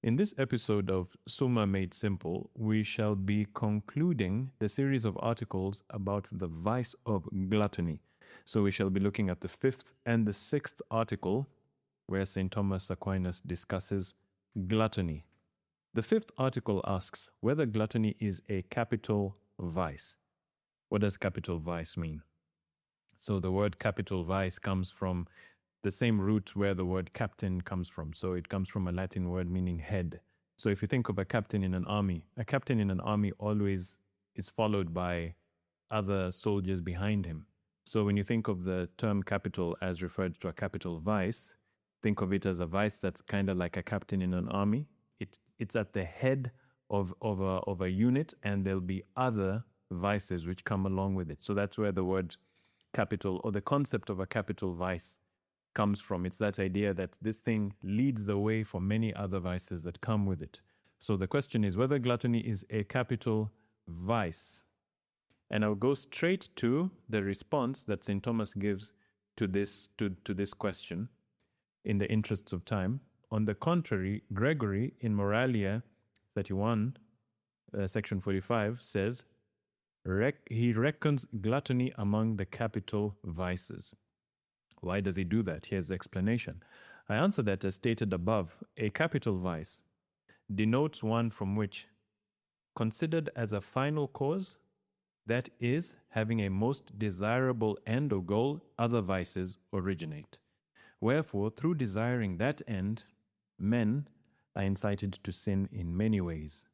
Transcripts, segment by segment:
In this episode of Summa Made Simple, we shall be concluding the series of articles about the vice of gluttony. So we shall be looking at the fifth and the sixth article, where St. Thomas Aquinas discusses gluttony. The fifth article asks whether gluttony is a capital vice. What does capital vice mean? So the word capital vice comes from the same root where the word captain comes from. So it comes from a Latin word meaning head. So if you think of a captain in an army always is followed by other soldiers behind him. So when you think of the term capital as referred to a capital vice, think of it as a vice that's kind of like a captain in an army. It's at the head of a unit, and there'll be other vices which come along with it. So that's where the word capital, or the concept of a capital vice, comes from. It's that idea that this thing leads the way for many other vices that come with it. So the question is whether gluttony is a capital vice. And I'll go straight to the response that St. Thomas gives to this question in the interests of time. On the contrary, Gregory in Moralia 31, section 45, says, he reckons gluttony among the capital vices. Why does he do that? Here's the explanation. I answer that as stated above, a capital vice denotes one from which, considered as a final cause, that is, having a most desirable end or goal, other vices originate. Wherefore, through desiring that end, men are incited to sin in many ways.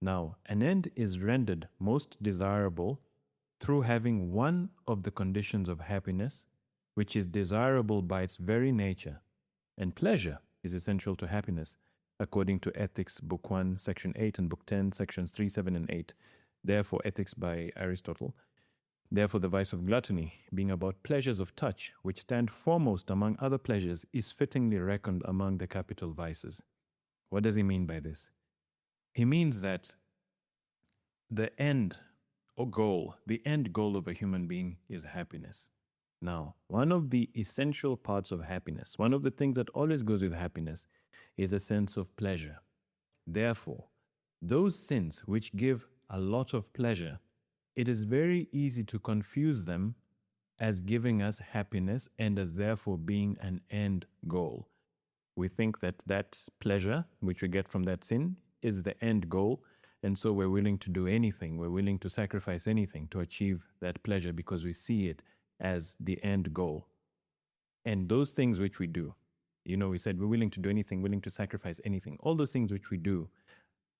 Now, an end is rendered most desirable through having one of the conditions of happiness, which is desirable by its very nature, and pleasure is essential to happiness, according to Ethics, Book 1, Section 8, and Book 10, Sections 3, 7, and 8. Therefore, Ethics by Aristotle. Therefore, the vice of gluttony, being about pleasures of touch, which stand foremost among other pleasures, is fittingly reckoned among the capital vices. What does he mean by this? He means that the end goal of a human being is happiness. Now, one of the essential parts of happiness, one of the things that always goes with happiness, is a sense of pleasure. Therefore, those sins which give a lot of pleasure, it is very easy to confuse them as giving us happiness and as therefore being an end goal. We think that that pleasure which we get from that sin is the end goal, and so we're willing to do anything, we're willing to sacrifice anything to achieve that pleasure because we see it as the end goal. And those things which we do, we said we're willing to do anything, willing to sacrifice anything, all those things which we do,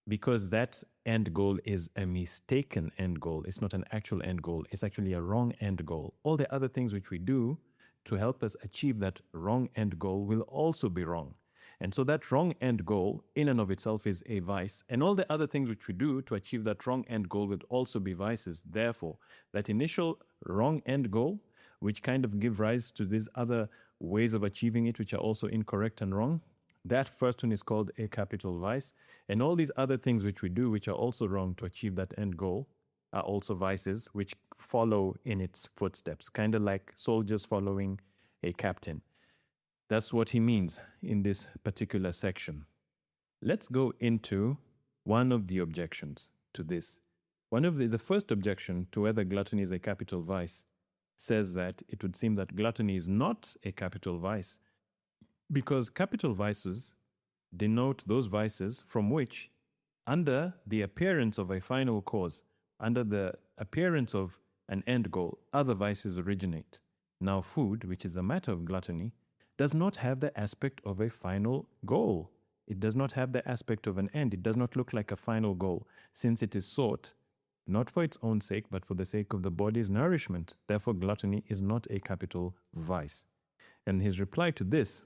because that end goal is a mistaken end goal. It's not an actual end goal. It's actually a wrong end goal. All the other things which we do to help us achieve that wrong end goal will also be wrong. And so that wrong end goal in and of itself is a vice. And all the other things which we do to achieve that wrong end goal would also be vices. Therefore, that initial wrong end goal, which kind of give rise to these other ways of achieving it, which are also incorrect and wrong, that first one is called a capital vice. And all these other things which we do, which are also wrong to achieve that end goal, are also vices which follow in its footsteps, kind of like soldiers following a captain. That's what he means in this particular section. Let's go into one of the objections to this. One of the first objection to whether gluttony is a capital vice says that it would seem that gluttony is not a capital vice, because capital vices denote those vices from which, under the appearance of a final cause, under the appearance of an end goal, other vices originate. Now, food, which is a matter of gluttony, does not have the aspect of a final goal. It does not have the aspect of an end. It does not look like a final goal, since it is sought not for its own sake, but for the sake of the body's nourishment. Therefore, gluttony is not a capital vice. And his reply to this,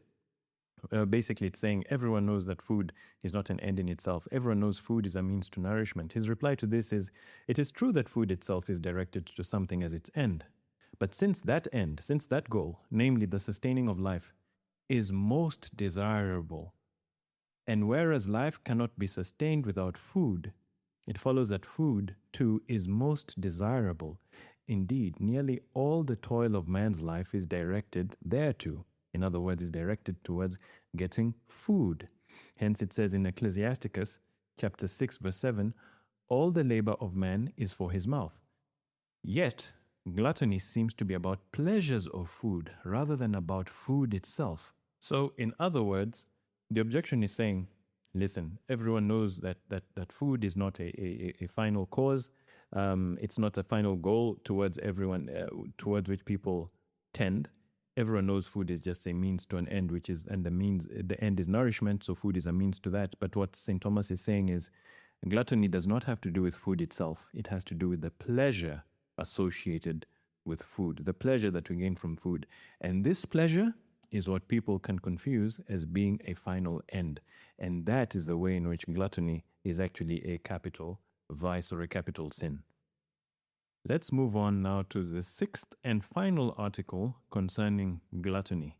basically it's saying everyone knows that food is not an end in itself. Everyone knows food is a means to nourishment. His reply to this is, it is true that food itself is directed to something as its end. But since that end, since that goal, namely the sustaining of life, is most desirable, and whereas life cannot be sustained without food, it follows that food, too, is most desirable. Indeed, nearly all the toil of man's life is directed thereto. In other words, is directed towards getting food. Hence it says in Ecclesiasticus chapter 6 verse 7, all the labor of man is for his mouth. Yet gluttony seems to be about pleasures of food rather than about food itself. So in other words, the objection is saying, listen, everyone knows that food is not a final cause. It's not a final goal towards everyone, towards which people tend. Everyone knows food is just a means to an end, the end is nourishment, so food is a means to that. But what St. Thomas is saying is, gluttony does not have to do with food itself. It has to do with the pleasure associated with food, the pleasure that we gain from food. And this pleasure is what people can confuse as being a final end. And that is the way in which gluttony is actually a capital vice or a capital sin. Let's move on now to the sixth and final article concerning gluttony.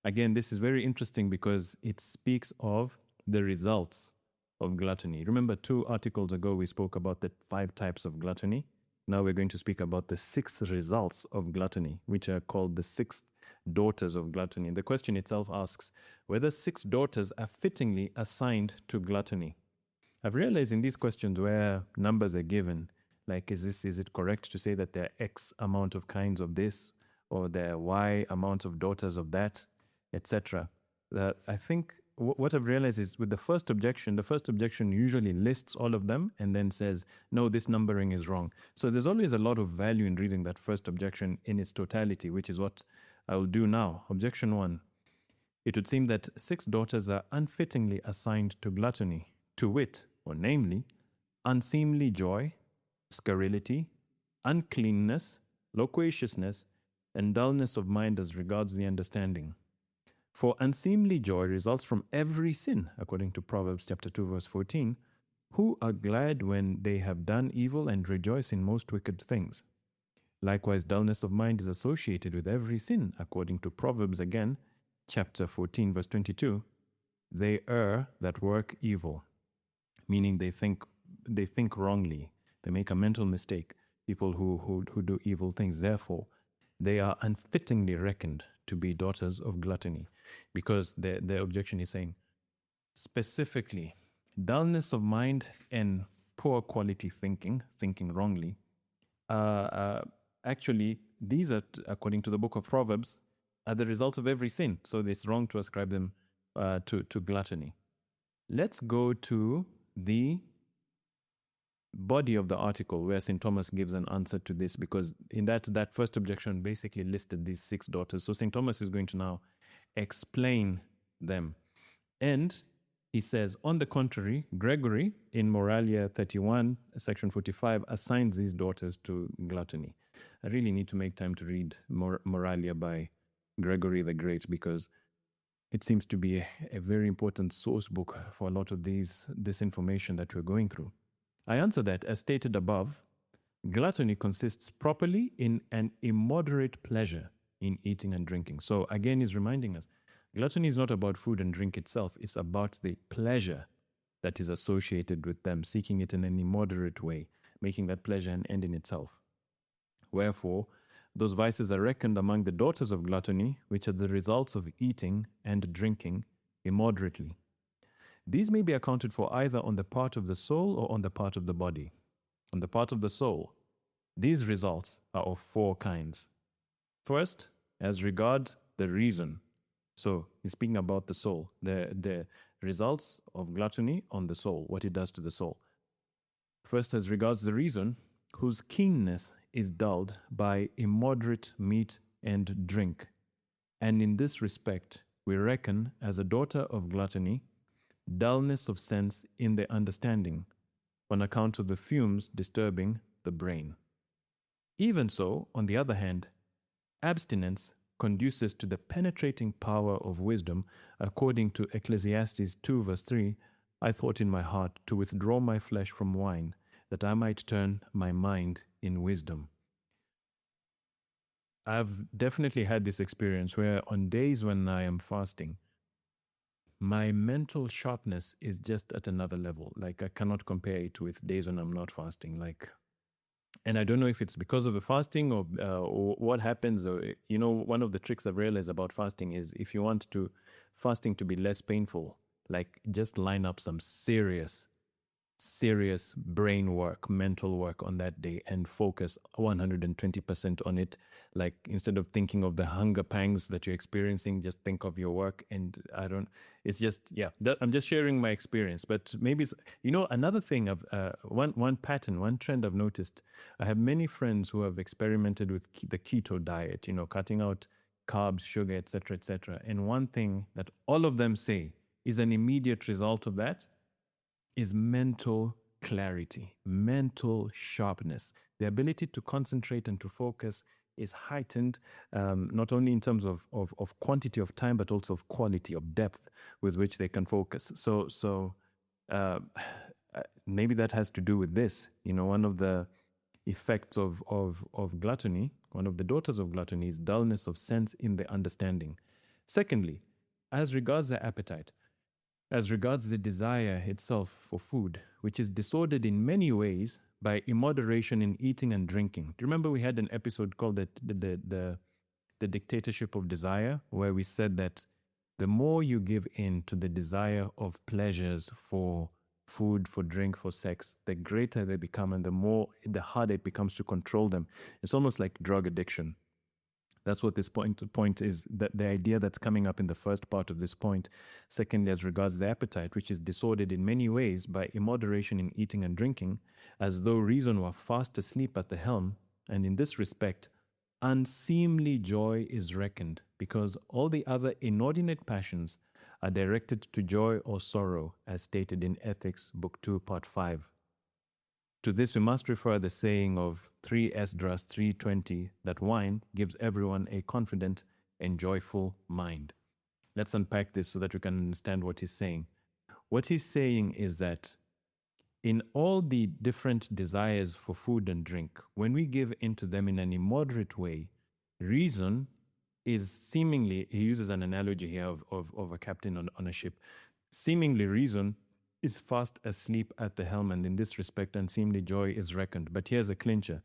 Again, this is very interesting because it speaks of the results of gluttony. Remember, 2 articles ago we spoke about the 5 types of gluttony. Now we're going to speak about the 6 results of gluttony, which are called the 6 daughters of gluttony. The question itself asks whether 6 daughters are fittingly assigned to gluttony. I've realized in these questions where numbers are given, like is it correct to say that there are X amount of kinds of this, or there are Y amount of daughters of that, etc. That I think what I've realized is with the first objection usually lists all of them and then says, no, this numbering is wrong. So there's always a lot of value in reading that first objection in its totality, which is what I will do now. Objection 1. It would seem that 6 daughters are unfittingly assigned to gluttony, to wit, or namely, unseemly joy, scurrility, uncleanness, loquaciousness, and dullness of mind as regards the understanding. For unseemly joy results from every sin, according to Proverbs chapter 2, verse 14, who are glad when they have done evil and rejoice in most wicked things. Likewise, dullness of mind is associated with every sin, according to Proverbs again, chapter 14, verse 22. They err that work evil, meaning they think wrongly. They make a mental mistake, people who do evil things. Therefore, they are unfittingly reckoned to be daughters of gluttony, because the objection is saying, specifically, dullness of mind and poor quality thinking wrongly, actually, these are, according to the book of Proverbs, are the result of every sin. So it's wrong to ascribe them to gluttony. Let's go to the body of the article where St. Thomas gives an answer to this, because in that first objection basically listed these 6 daughters. So St. Thomas is going to now explain them. And he says, on the contrary, Gregory in Moralia 31, section 45, assigns these daughters to gluttony. I really need to make time to read Moralia by Gregory the Great, because it seems to be a very important source book for a lot of this information that we're going through. I answer that, as stated above, gluttony consists properly in an immoderate pleasure in eating and drinking. So again, he's reminding us, gluttony is not about food and drink itself. It's about the pleasure that is associated with them, seeking it in an immoderate way, making that pleasure an end in itself. Wherefore, those vices are reckoned among the daughters of gluttony, which are the results of eating and drinking immoderately. These may be accounted for either on the part of the soul or on the part of the body. On the part of the soul, these results are of 4 kinds. First, as regards the reason. So he's speaking about the soul, the results of gluttony on the soul, what it does to the soul. First, as regards the reason, whose keenness is dulled by immoderate meat and drink. And in this respect, we reckon as a daughter of gluttony dullness of sense in the understanding, on account of the fumes disturbing the brain. Even so, on the other hand, abstinence conduces to the penetrating power of wisdom, according to Ecclesiastes 2 verse 3, I thought in my heart to withdraw my flesh from wine, that I might turn my mind in wisdom. I've definitely had this experience where on days when I am fasting, my mental sharpness is just at another level. Like I cannot compare it with days when I'm not fasting. And I don't know if it's because of the fasting or what happens. Or, one of the tricks I've realized about fasting is if you want fasting to be less painful, like just line up some serious brain work, mental work on that day and focus 120% on it. Like instead of thinking of the hunger pangs that you're experiencing, just think of your work. And it's just, yeah, I'm just sharing my experience. But maybe, another thing of one pattern, one trend I've noticed, I have many friends who have experimented with the keto diet, cutting out carbs, sugar, etc., etc. And one thing that all of them say is an immediate result of that is mental clarity, mental sharpness. The ability to concentrate and to focus is heightened, not only in terms of quantity of time, but also of quality, of depth with which they can focus. So maybe that has to do with this. One of the effects of gluttony, one of the daughters of gluttony, is dullness of sense in the understanding. Secondly, as regards the appetite, as regards the desire itself for food, which is disordered in many ways by immoderation in eating and drinking. Do you remember we had an episode called the Dictatorship of Desire, where we said that the more you give in to the desire of pleasures for food, for drink, for sex, the greater they become, and the harder it becomes to control them. It's almost like drug addiction. That's what this point is, that the idea that's coming up in the first part of this point. Secondly, as regards the appetite, which is disordered in many ways by immoderation in eating and drinking, as though reason were fast asleep at the helm, and in this respect, unseemly joy is reckoned, because all the other inordinate passions are directed to joy or sorrow, as stated in Ethics, Book 2, Part 5. To this we must refer the saying of 3 3:20, that wine gives everyone a confident and joyful mind. Let's unpack this so that we can understand what he's saying. What he's saying is that in all the different desires for food and drink, when we give into them in an immoderate way, reason is seemingly, he uses an analogy here of a captain on a ship, seemingly reason is fast asleep at the helm, and in this respect unseemly joy is reckoned. But here's a clincher,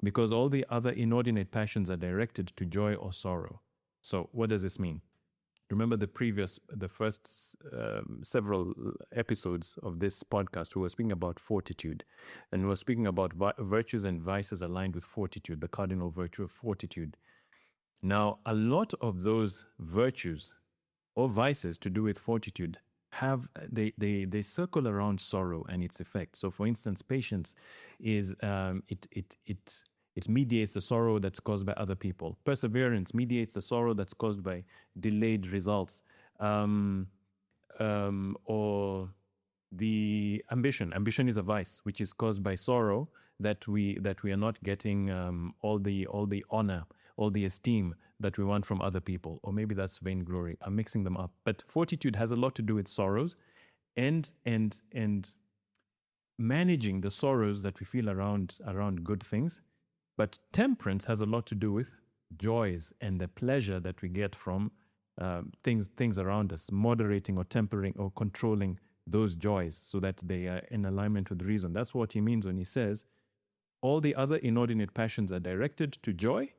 because all the other inordinate passions are directed to joy or sorrow. So what does this mean? Remember the first several episodes of this podcast, we were speaking about fortitude, and we were speaking about virtues and vices aligned with fortitude, the cardinal virtue of fortitude. Now, a lot of those virtues or vices to do with fortitude they circle around sorrow and its effects. So, for instance, patience is it mediates the sorrow that's caused by other people. Perseverance mediates the sorrow that's caused by delayed results. Or the ambition is a vice, which is caused by sorrow that we are not getting all the honor, all the esteem that we want from other people. Or maybe that's vainglory. I'm mixing them up. But fortitude has a lot to do with sorrows and managing the sorrows that we feel around good things. But temperance has a lot to do with joys and the pleasure that we get from things around us, moderating or tempering or controlling those joys so that they are in alignment with reason. That's what he means when he says, all the other inordinate passions are directed to joy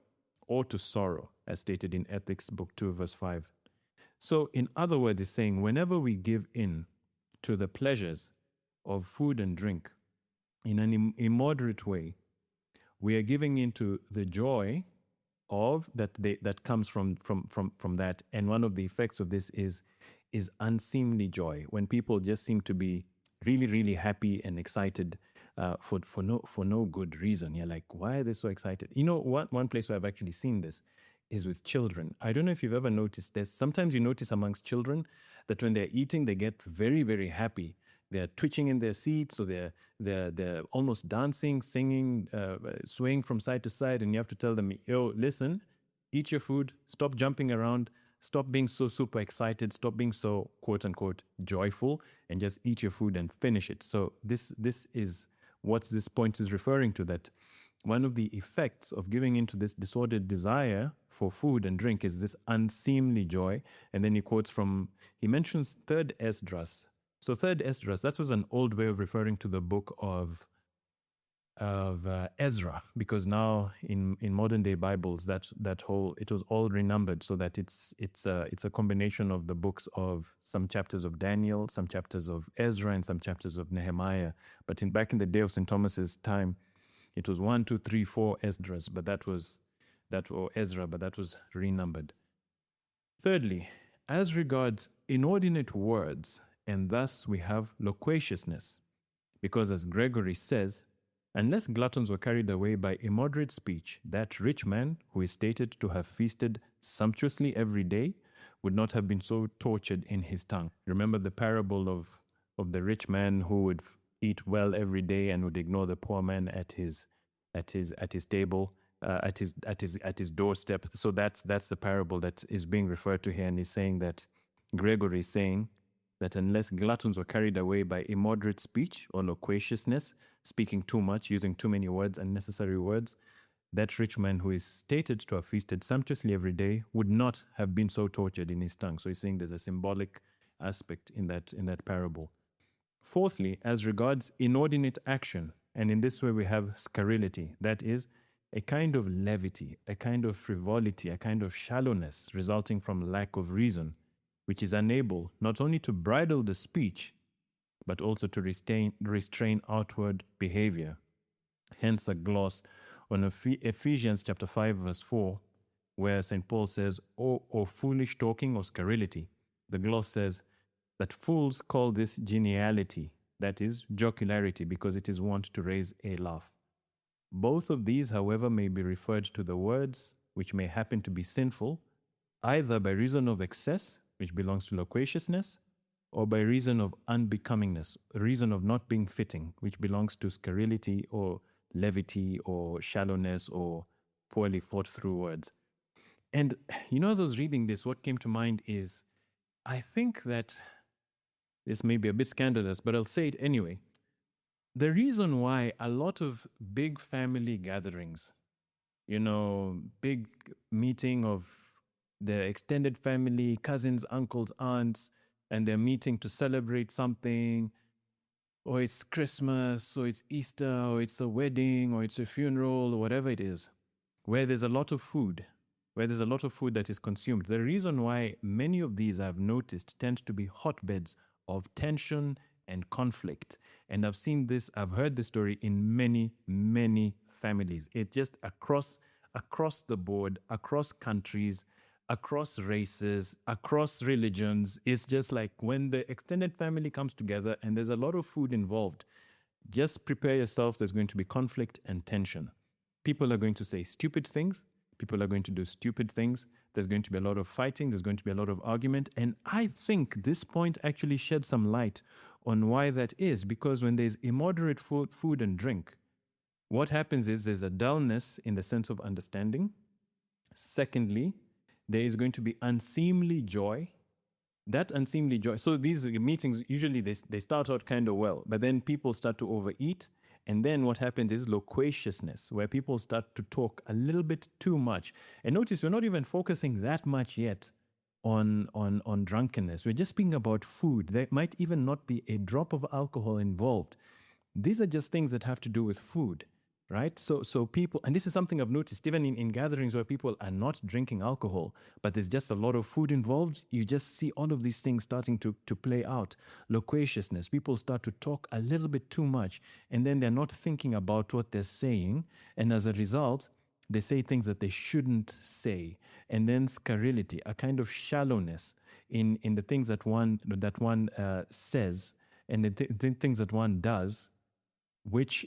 or to sorrow, as stated in Ethics, Book 2, verse 5. So, in other words, he's saying, whenever we give in to the pleasures of food and drink in an immoderate way, we are giving into the joy of that comes from that. And one of the effects of this is unseemly joy, when people just seem to be really, really happy and excited for no good reason. You're like, why are they so excited? One place where I've actually seen this is with children. I don't know if you've ever noticed this. Sometimes you notice amongst children that when they're eating, they get very, very happy. They're twitching in their seats, so they're almost dancing, singing, swaying from side to side, and you have to tell them, yo, listen, eat your food, stop jumping around, stop being so super excited, stop being so quote unquote joyful, and just eat your food and finish it. So this is what this point is referring to, that one of the effects of giving into this disordered desire for food and drink is this unseemly joy. And then he mentions 3 Esdras. So 3 Esdras, that was an old way of referring to the book of Ezra, because now in modern day Bibles that whole it was all renumbered, so that it's a combination of the books of some chapters of Daniel, some chapters of Ezra, and some chapters of Nehemiah. But back in the day of St. Thomas's time, it was 1, 2, 3, 4 Esdras, but or Ezra, but that was renumbered. Thirdly, as regards inordinate words, and thus we have loquaciousness, because as Gregory says, unless gluttons were carried away by immoderate speech, that rich man, who is stated to have feasted sumptuously every day, would not have been so tortured in his tongue. Remember the parable of the rich man who would eat well every day and would ignore the poor man at his table, at his doorstep. So that's the parable that is being referred to here, and he's saying that Gregory is saying that unless gluttons were carried away by immoderate speech or loquaciousness, speaking too much, using too many words, unnecessary words, that rich man who is stated to have feasted sumptuously every day would not have been so tortured in his tongue. So he's saying there's a symbolic aspect in that parable. Fourthly, as regards inordinate action, and in this way we have scurrility, that is, a kind of levity, a kind of frivolity, a kind of shallowness resulting from lack of reason, which is unable not only to bridle the speech, but also to restrain outward behavior. Hence a gloss on Ephesians chapter 5, verse 4, where St. Paul says, or foolish talking or scurrility. The gloss says that fools call this geniality, that is, jocularity, because it is wont to raise a laugh. Both of these, however, may be referred to the words which may happen to be sinful, either by reason of excess, which belongs to loquaciousness, or by reason of unbecomingness, reason of not being fitting, which belongs to scurrility or levity or shallowness or poorly thought through words. And as I was reading this, what came to mind is, I think that this may be a bit scandalous, but I'll say it anyway. The reason why a lot of big family gatherings, big meeting of the extended family, cousins, uncles, aunts, and they're meeting to celebrate something, or it's Christmas, or it's Easter, or it's a wedding, or it's a funeral, or whatever it is, where there's a lot of food, that is consumed. The reason why many of these, I've noticed, tend to be hotbeds of tension and conflict. And I've heard this story in many, many families. It just across the board, across countries, across races, across religions. It's just like when the extended family comes together and there's a lot of food involved, just prepare yourself. There's going to be conflict and tension. People are going to say stupid things. People are going to do stupid things. There's going to be a lot of fighting. There's going to be a lot of argument. And I think this point actually sheds some light on why that is, because when there's immoderate food and drink, what happens is there's a dullness in the sense of understanding. Secondly, there is going to be unseemly joy. That unseemly joy. So these meetings, usually they start out kind of well, but then people start to overeat. And then what happens is loquaciousness, where people start to talk a little bit too much. And notice we're not even focusing that much yet on drunkenness. We're just speaking about food. There might even not be a drop of alcohol involved. These are just things that have to do with food, right? So people, and this is something I've noticed even in gatherings where people are not drinking alcohol, but there's just a lot of food involved, you just see all of these things starting to play out. Loquaciousness, people start to talk a little bit too much, and then they're not thinking about what they're saying, and as a result, they say things that they shouldn't say. And then scurrility, a kind of shallowness in the things that one says and the things that one does, which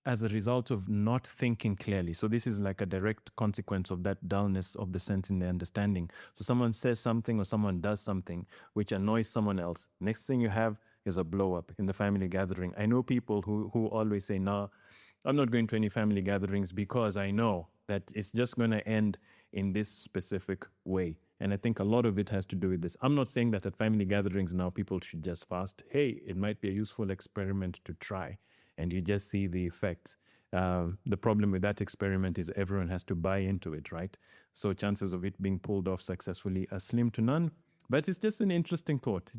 as a result of not thinking clearly. So this is like a direct consequence of that dullness of the sense in the understanding. So someone says something or someone does something which annoys someone else. Next thing you have is a blow up in the family gathering. I know people who always say, no, I'm not going to any family gatherings because I know that it's just going to end in this specific way. And I think a lot of it has to do with this. I'm not saying that at family gatherings now people should just fast. Hey, it might be a useful experiment to try, and you just see the effects. The problem with that experiment is everyone has to buy into it, right? So chances of it being pulled off successfully are slim to none. But it's just an interesting thought,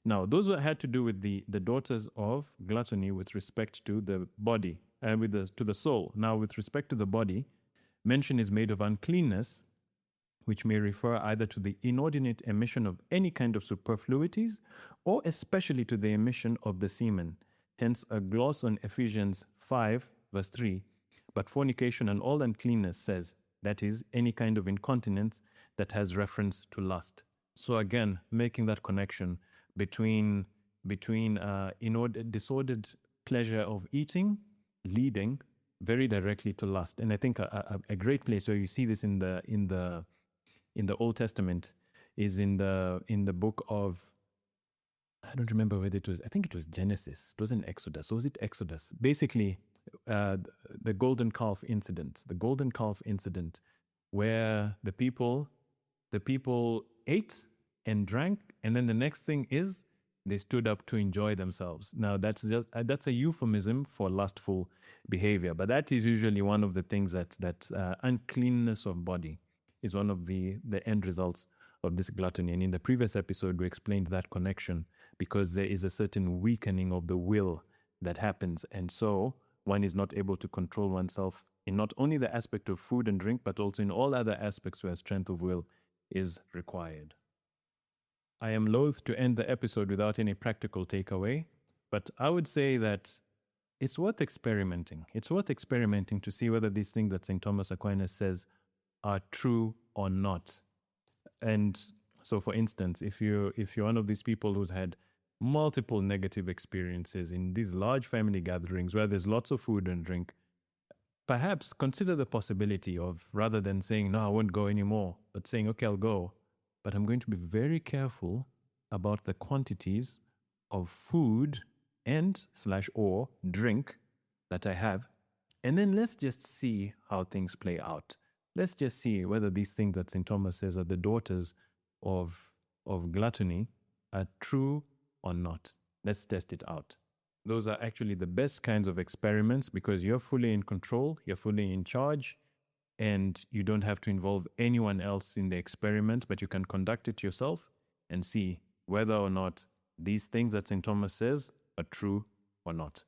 Now, those had to do with the daughters of gluttony with respect to the body, to the soul. Now, with respect to the body, mention is made of uncleanness, which may refer either to the inordinate emission of any kind of superfluities, or especially to the emission of the semen. Hence, a gloss on Ephesians 5, verse 3, but fornication and all uncleanness says, that is, any kind of incontinence that has reference to lust. So again, making that connection between disordered pleasure of eating, leading very directly to lust. And I think a great place where you see this in the Old Testament is in the book of, I don't remember whether it was, I think it was Genesis. It wasn't Exodus. Or was it Exodus? Basically, the golden calf incident. The golden calf incident where the people ate and drank, and then the next thing is they stood up to enjoy themselves. Now that's a euphemism for lustful behavior, but that is usually one of the things that uncleanness of body is one of the end results of this gluttony. And in the previous episode, we explained that connection because there is a certain weakening of the will that happens, and so one is not able to control oneself in not only the aspect of food and drink, but also in all other aspects where strength of will is required. I am loath to end the episode without any practical takeaway, but I would say that it's worth experimenting. It's worth experimenting to see whether these things that St. Thomas Aquinas says are true or not. And so, for instance, if you're one of these people who's had multiple negative experiences in these large family gatherings where there's lots of food and drink, perhaps consider the possibility of, rather than saying, no, I won't go anymore, but saying, okay, I'll go, but I'm going to be very careful about the quantities of food and/or drink that I have. And then let's just see how things play out. Let's just see whether these things that St. Thomas says are the daughters of gluttony are true or not. Let's test it out. Those are actually the best kinds of experiments because you're fully in control, you're fully in charge, and you don't have to involve anyone else in the experiment, but you can conduct it yourself and see whether or not these things that St. Thomas says are true or not.